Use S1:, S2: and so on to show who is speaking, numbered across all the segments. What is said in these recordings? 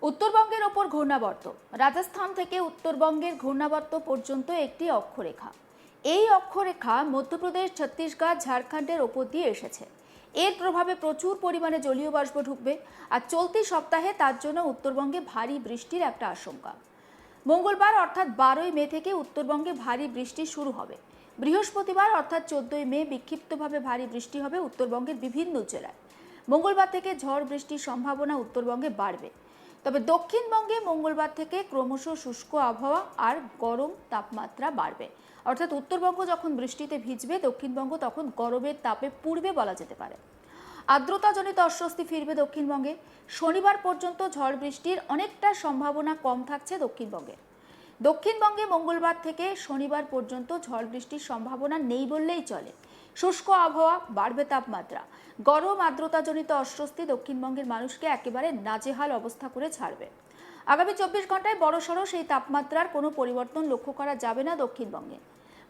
S1: উত্তরবঙ্গের ওপর ঘূর্ণাবর্ত। রাজস্থান থেকে উত্তরবঙ্গের ঘূর্ণাবর্ত পর্যন্ত একটি অক্ষরেখা। এই অক্ষরেখা মধ্যপ্রদেশ, ছত্তিশগড়, ঝাড়খণ্ডের ওপর দিয়ে এসেছে। এর প্রভাবে প্রচুর পরিমাণে জলীয় বাষ্প ঢুকবে, আর চলতি সপ্তাহে তার জন্য উত্তরবঙ্গে ভারী বৃষ্টির একটা আশঙ্কা। মঙ্গলবার অর্থাৎ 12ই মে থেকে উত্তরবঙ্গে ভারী বৃষ্টি শুরু হবে। বৃহস্পতিবার অর্থাৎ 14ই মে বিক্ষিপ্তভাবে ভারী বৃষ্টি হবে উত্তরবঙ্গের বিভিন্ন জেলায়। মঙ্গলবার থেকে ঝড় বৃষ্টির সম্ভাবনা উত্তরবঙ্গে বাড়বে। তবে দক্ষিণবঙ্গে মঙ্গলবার থেকে ক্রমশ শুষ্ক আবহাওয়া আর গরম তাপমাত্রা বাড়বে। অর্থাৎ উত্তরবঙ্গ যখন বৃষ্টিতে ভিজবে, দক্ষিণবঙ্গ তখন গরমের তাপে পুড়বে বলা যেতে পারে। আর্দ্রতাজনিত অস্বস্তি ফিরবে দক্ষিণবঙ্গে। শনিবার পর্যন্ত ঝড় বৃষ্টির অনেকটা সম্ভাবনা কম থাকছে দক্ষিণবঙ্গে। দক্ষিণবঙ্গে মঙ্গলবার থেকে শনিবার পর্যন্ত ঝড় বৃষ্টির সম্ভাবনা নেই বললেই চলে। শুষ্ক আবহাওয়া, বাড়বে তাপমাত্রা। গরম আর্দ্রতাজনিত অস্বস্তি দক্ষিণবঙ্গের মানুষকে একেবারে নাজেহাল অবস্থা করে ছাড়বে। আগামী 24 ঘন্টায় বড়সড় সেই তাপমাত্রার কোনো পরিবর্তন লক্ষ্য করা যাবে না দক্ষিণবঙ্গে।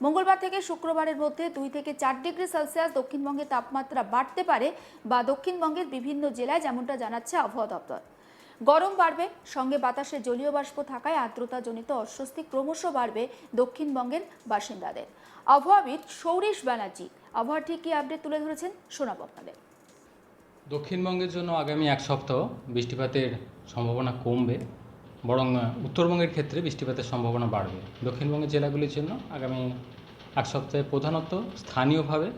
S1: মঙ্গলবার থেকে শুক্রবারের মধ্যে 2 থেকে 4 ডিগ্রি সেলসিয়াস দক্ষিণবঙ্গে তাপমাত্রা বাড়তে পারে বা দক্ষিণবঙ্গের বিভিন্ন জেলায়, যেমনটা জানাচ্ছে আবহাওয়া দপ্তর। গরম বাড়বে, সঙ্গে বাতাসে জলীয় বাষ্প থাকায় আর্দ্রতাজনিত অস্বস্তি ক্রমশ বাড়বে দক্ষিণবঙ্গের বাসিন্দাদের। আবহাওয়াবিদ সৌরিশ ব্যানার্জি আবহাওয়া ঠিক কি আপডেট তুলে ধরেছেন, শোনাবো আপনাদের।
S2: দক্ষিণবঙ্গের জন্য আগামী এক সপ্তাহ বৃষ্টিপাতের সম্ভাবনা কমবে, বরং উত্তরবঙ্গের ক্ষেত্রে বৃষ্টিপাতের সম্ভাবনা বাড়বে। দক্ষিণবঙ্গের জেলাগুলির জন্য আগামী এক সপ্তাহে প্রধানত স্থানীয়ভাবে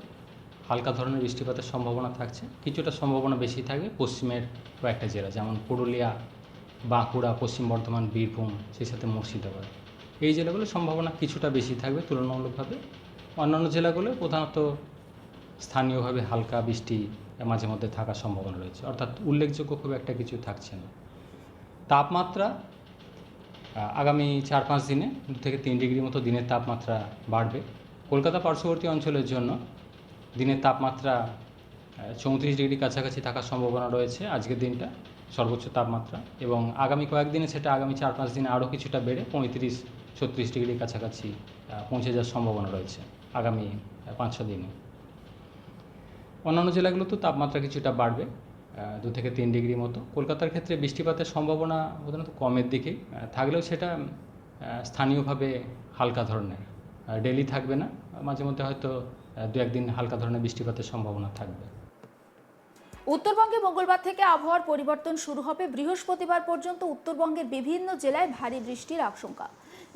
S2: হালকা ধরনের বৃষ্টিপাতের সম্ভাবনা থাকছে। কিছুটা সম্ভাবনা বেশি থাকবে পশ্চিমের কয়েকটা জেলা, যেমন পুরুলিয়া, বাঁকুড়া, পশ্চিম বর্ধমান, বীরভূম, সেই সাথে মুর্শিদাবাদ। এই জেলাগুলোর সম্ভাবনা কিছুটা বেশি থাকবে তুলনামূলকভাবে। অন্যান্য জেলাগুলো প্রধানত স্থানীয়ভাবে হালকা বৃষ্টি মাঝে মধ্যে থাকার সম্ভাবনা রয়েছে, অর্থাৎ উল্লেখযোগ্য খুব একটা কিছু থাকছে না। তাপমাত্রা আগামী 4-5 দিনে 2 থেকে 3 ডিগ্রি মতো দিনের তাপমাত্রা বাড়বে। কলকাতা পার্শ্ববর্তী অঞ্চলের জন্য দিনের তাপমাত্রা 34 ডিগ্রি কাছাকাছি থাকার সম্ভাবনা রয়েছে আজকের দিনটা সর্বোচ্চ তাপমাত্রা, এবং আগামী কয়েকদিনে সেটা আগামী 4-5 দিনে আরও কিছুটা বেড়ে 35-36 ডিগ্রির কাছাকাছি পৌঁছে যাওয়ার সম্ভাবনা রয়েছে আগামী 5-6 দিনে। অন্যান্য জেলাগুলোতেও তাপমাত্রা কিছুটা বাড়বে 2 থেকে 3 ডিগ্রি মতো। কলকাতার ক্ষেত্রে বৃষ্টিপাতের সম্ভাবনা প্রধানত কমের দিকেই থাকলেও সেটা স্থানীয়ভাবে হালকা ধরনের, ডেলি থাকবে না, মাঝে মধ্যে হয়তো 2-1 দিন হালকা ধরনের বৃষ্টিপাতের সম্ভাবনা থাকবে।
S1: উত্তরবঙ্গে মঙ্গলবার থেকে আবহাওয়ার পরিবর্তন শুরু হবে। বৃহস্পতিবার পর্যন্ত উত্তরবঙ্গের বিভিন্ন জেলায় ভারী বৃষ্টির আশঙ্কা,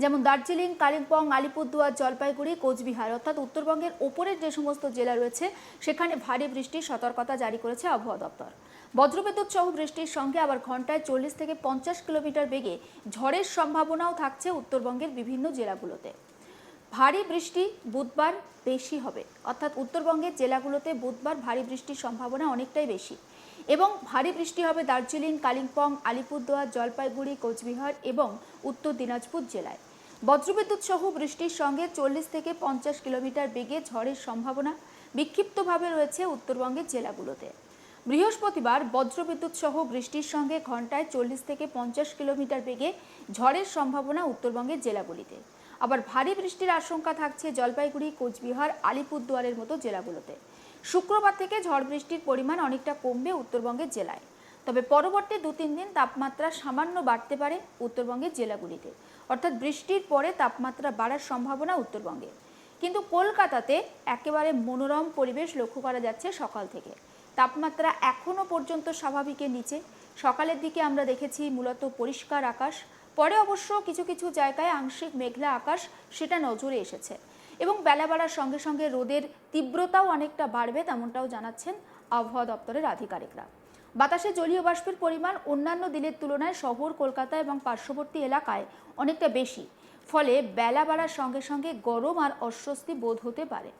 S1: যেমন দার্জিলিং, কালিম্পং, আলিপুরদুয়ার, জলপাইগুড়ি, কোচবিহার, অর্থাৎ উত্তরবঙ্গের ওপরের যে সমস্ত জেলা রয়েছে সেখানে ভারী বৃষ্টির সতর্কতা জারি করেছে আবহাওয়া দপ্তর। বজ্রবিদ্যুৎ সহ বৃষ্টির সঙ্গে আবার ঘন্টায় 40 থেকে 50 কিলোমিটার বেগে ঝড়ের সম্ভাবনাও থাকছে উত্তরবঙ্গের বিভিন্ন জেলাগুলোতে। ভারী বৃষ্টি বুধবার বেশি হবে, অর্থাৎ উত্তরবঙ্গের জেলাগুলোতে বুধবার ভারী বৃষ্টির সম্ভাবনা অনেকটাই বেশি, এবং ভারী বৃষ্টি হবে দার্জিলিং, কালিম্পং, আলিপুরদুয়ার, জলপাইগুড়ি, কোচবিহার এবং উত্তর দিনাজপুর জেলায়। বজ্রবিদ্যুৎ সহ বৃষ্টির সঙ্গে 40 থেকে 50 কিলোমিটার বেগে ঝড়ের সম্ভাবনা বিক্ষিপ্তভাবে রয়েছে উত্তরবঙ্গের জেলাগুলোতে। বৃহস্পতিবার বজ্রবিদ্যুৎ সহ বৃষ্টির সঙ্গে ঘন্টায় 40 থেকে 50 কিলোমিটার বেগে ঝড়ের সম্ভাবনা উত্তরবঙ্গের জেলাগুলিতে। আবার ভারী বৃষ্টির আশঙ্কা থাকছে জলপাইগুড়ি, কোচবিহার, আলিপুরদুয়ারের মতো জেলাগুলোতে। শুক্রবার থেকে ঝড় বৃষ্টির পরিমাণ অনেকটা কমবে উত্তরবঙ্গের জেলায়। তবে পরবর্তী 2-3 দিন তাপমাত্রা সামান্য বাড়তে পারে উত্তরবঙ্গের জেলাগুলিতে, অর্থাৎ বৃষ্টির পরে তাপমাত্রা বাড়ার সম্ভাবনা উত্তরবঙ্গে। কিন্তু কলকাতাতে একেবারে মনোরম পরিবেশ লক্ষ্য করা যাচ্ছে সকাল থেকে। তাপমাত্রা এখনও পর্যন্ত স্বাভাবিকের নিচে। সকালের দিকে আমরা দেখেছি মূলত পরিষ্কার আকাশ, পরে অবশ্য কিছু কিছু জায়গায় আংশিক মেঘলা আকাশ সেটা নজরে এসেছে, এবং বেলা বাড়ার সঙ্গে সঙ্গে রোদের তীব্রতাও অনেকটা বাড়বে, তেমনটাও জানাচ্ছেন আবহাওয়া দপ্তরের আধিকারিকরা। বাতাসে জলীয় বাষ্পের পরিমাণ অন্যান্য দিনের তুলনায় শহর কলকাতা এবং পার্শ্ববর্তী এলাকায় অনেকটা বেশি, ফলে বেলা বাড়ার সঙ্গে সঙ্গে গরম আর অস্বস্তি বোধ হতে পারে।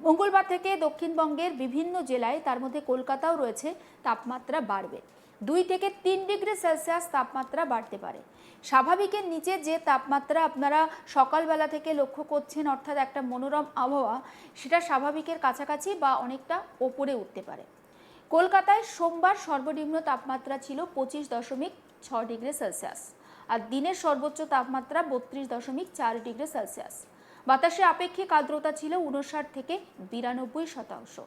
S1: মঙ্গলবার থেকে দক্ষিণবঙ্গের বিভিন্ন জেলায়, তার মধ্যে কলকাতাও রয়েছে, তাপমাত্রা বাড়বে। 2 থেকে 3 ডিগ্রি সেলসিয়াস তাপমাত্রা বাড়তে পারে। স্বাভাবিকের নিচে যে তাপমাত্রা আপনারা সকালবেলা থেকে লক্ষ্য করছেন, অর্থাৎ একটা মনোরম আবহাওয়া, সেটা স্বাভাবিকের কাছাকাছি বা অনেকটা ওপরে উঠতে পারে। কলকাতায় সোমবার সর্বনিম্ন তাপমাত্রা ছিল 25.6 ডিগ্রি সেলসিয়াস, আর দিনের সর্বোচ্চ তাপমাত্রা 32.4 ডিগ্রি সেলসিয়াস। বাতাসে আপেক্ষিক আর্দ্রতা ছিল 59 থেকে 92%।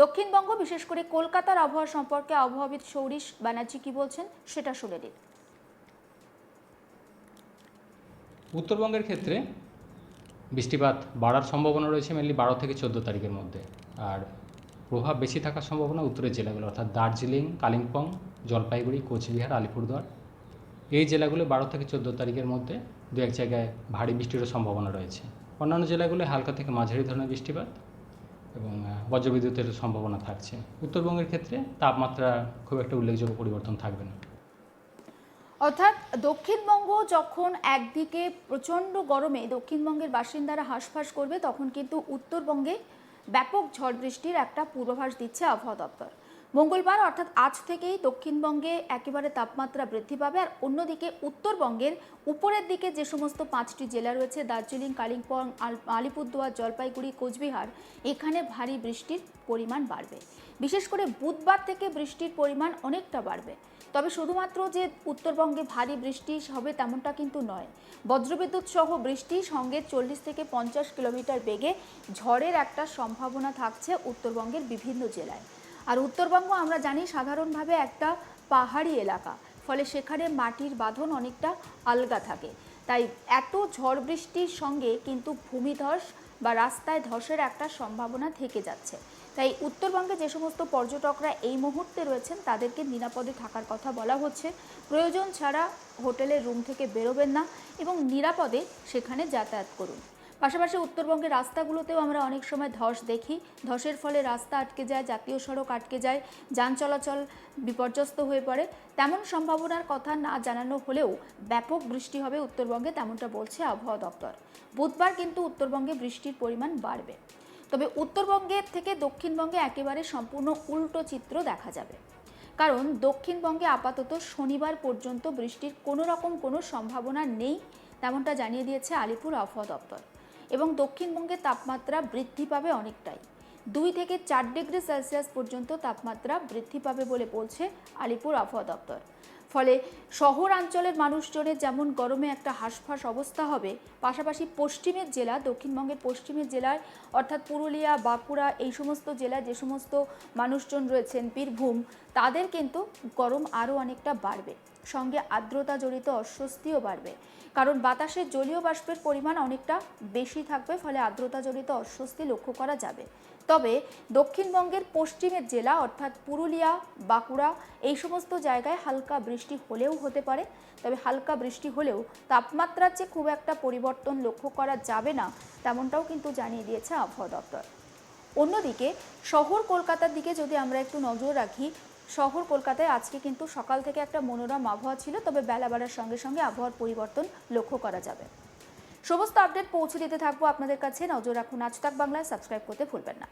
S1: দক্ষিণবঙ্গ, বিশেষ করে কলকাতার আবহাওয়া সম্পর্কে আবহাওয়াবিদ সৌরিশ ব্যানার্জি কি বলছেন সেটা শুনে নিন।
S2: উত্তরবঙ্গের ক্ষেত্রে বৃষ্টিপাত বাড়ার সম্ভাবনা রয়েছে মেনলি 12 থেকে 14 তারিখের মধ্যে। আর প্রভাব বেশি থাকার সম্ভাবনা উত্তরের জেলাগুলো অর্থাৎ দার্জিলিং, কালিম্পং, জলপাইগুড়ি, কোচবিহার, আলিপুরদুয়ার এই জেলাগুলো 12 থেকে 14 তারিখের মধ্যে দু এক জায়গায় ভারী বৃষ্টিরও সম্ভাবনা রয়েছে। অন্যান্য জেলাগুলো হালকা থেকে মাঝারি ধরনের বৃষ্টিপাত এবং বজ্রবিদ্যুতের সম্ভাবনা থাকছে। উত্তরবঙ্গের ক্ষেত্রে তাপমাত্রা খুব একটা উল্লেখযোগ্য পরিবর্তন থাকবে না।
S1: অর্থাৎ দক্ষিণবঙ্গ যখন একদিকে প্রচণ্ড গরমে দক্ষিণবঙ্গের বাসিন্দারা হাঁসফাঁস করবে, তখন কিন্তু উত্তরবঙ্গে ব্যাপক ঝড় বৃষ্টির একটা পূর্বাভাস দিচ্ছে আবহাওয়া দপ্তর। মঙ্গলবার অর্থাৎ আজ থেকেই দক্ষিণবঙ্গে একেবারে তাপমাত্রা বৃদ্ধি পাবে। আর অন্যদিকে উত্তরবঙ্গের উপরের দিকে যে সমস্ত 5টি জেলা রয়েছে, দার্জিলিং, কালিম্পং, আলিপুরদুয়ার, জলপাইগুড়ি, কোচবিহার, এখানে ভারী বৃষ্টির পরিমাণ বাড়বে। বিশেষ করে বুধবার থেকে বৃষ্টির পরিমাণ অনেকটা বাড়বে। তবে শুধুমাত্র যে উত্তরবঙ্গে ভারী বৃষ্টি হবে তেমনটা কিন্তু নয়। বজ্রবিদ্যুৎ সহ বৃষ্টির সঙ্গে 40 থেকে 50 কিলোমিটার বেগে ঝড়ের একটা সম্ভাবনা থাকছে উত্তরবঙ্গের বিভিন্ন জেলায়। আর উত্তরবঙ্গ আমরা জানি সাধারণভাবে একটা পাহাড়ি এলাকা, ফলে সেখানে মাটির বাঁধন অনেকটা আলগা থাকে। তাই এত ঝড় বৃষ্টির সঙ্গে কিন্তু ভূমিধস বা রাস্তায় ধসের একটা সম্ভাবনা থেকে যাচ্ছে। তাই উত্তরবঙ্গে যে সমস্ত পর্যটকরা এই মুহূর্তে রয়েছেন তাদেরকে নিরাপদে থাকার কথা বলা হচ্ছে। প্রয়োজন ছাড়া হোটেলের রুম থেকে বেরোবেন না এবং নিরাপদে সেখানে যাতায়াত করুন। পাশাপাশি উত্তরবঙ্গের রাস্তাগুলোতেও আমরা অনেক সময় ধস দেখি। ধসের ফলে রাস্তা আটকে যায়, জাতীয় সড়ক আটকে যায়, যান চলাচল বিপর্যস্ত হয়ে পড়ে। তেমন সম্ভাবনার কথা না জানানো হলেও ব্যাপক বৃষ্টি হবে উত্তরবঙ্গে, তেমনটা বলছে আবহাওয়া দপ্তর। বুধবার কিন্তু উত্তরবঙ্গে বৃষ্টির পরিমাণ বাড়বে। তবে উত্তরবঙ্গের থেকে দক্ষিণবঙ্গে একেবারে সম্পূর্ণ উল্টো চিত্র দেখা যাবে। কারণ দক্ষিণবঙ্গে আপাতত শনিবার পর্যন্ত বৃষ্টির কোনো সম্ভাবনা নেই, তেমনটা জানিয়ে দিয়েছে আলিপুর আবহাওয়া দপ্তর। এবং দক্ষিণবঙ্গে তাপমাত্রা বৃদ্ধি পাবে অনেকটাই, 2 থেকে 4 ডিগ্রি সেলসিয়াস পর্যন্ত তাপমাত্রা বৃদ্ধি পাবে বলে বলছে আলিপুর আবহাওয়া দপ্তর। ফলে শহরাঞ্চলের মানুষজনের যেমন গরমে একটা হাঁসফাঁস অবস্থা হবে, পাশাপাশি পশ্চিমের জেলা, দক্ষিণবঙ্গের পশ্চিমের জেলায় অর্থাৎ পুরুলিয়া, বাঁকুড়া এই সমস্ত জেলায় যে সমস্ত মানুষজন রয়েছেন, বীরভূম, তাদের কিন্তু গরম আরও অনেকটা বাড়বে। সঙ্গে আর্দ্রতা জড়িত অস্বস্তিও বাড়বে, কারণ বাতাসে জলীয় বাষ্পের পরিমাণ অনেকটা বেশি থাকবে, ফলে আর্দ্রতা জড়িত অস্বস্তি লক্ষ্য করা যাবে। তবে দক্ষিণবঙ্গের পশ্চিমের জেলা অর্থাৎ পুরুলিয়া, বাঁকুড়া এই সমস্ত জায়গায় হালকা বৃষ্টি হলেও হতে পারে। তবে হালকা বৃষ্টি হলেও তাপমাত্রার যে খুব একটা পরিবর্তন লক্ষ্য করা যাবে না, তেমনটাও কিন্তু জানিয়ে দিয়েছে আবহাওয়া দপ্তর। অন্যদিকে শহর কলকাতার দিকে যদি আমরা একটু নজর রাখি, শহর কলকাতায় আজকে কিন্তু সকাল থেকে একটা মনোরম আবহাওয়া ছিল, তবে বেলা বাড়ার সঙ্গে সঙ্গে আবহাওয়ার পরিবর্তন লক্ষ্য করা যাবে। সমস্ত আপডেট পৌঁছে দিতে থাকবো আপনাদের কাছে। নজর রাখুন আজ তাক বাংলায়, সাবস্ক্রাইব করতে ভুলবেন না।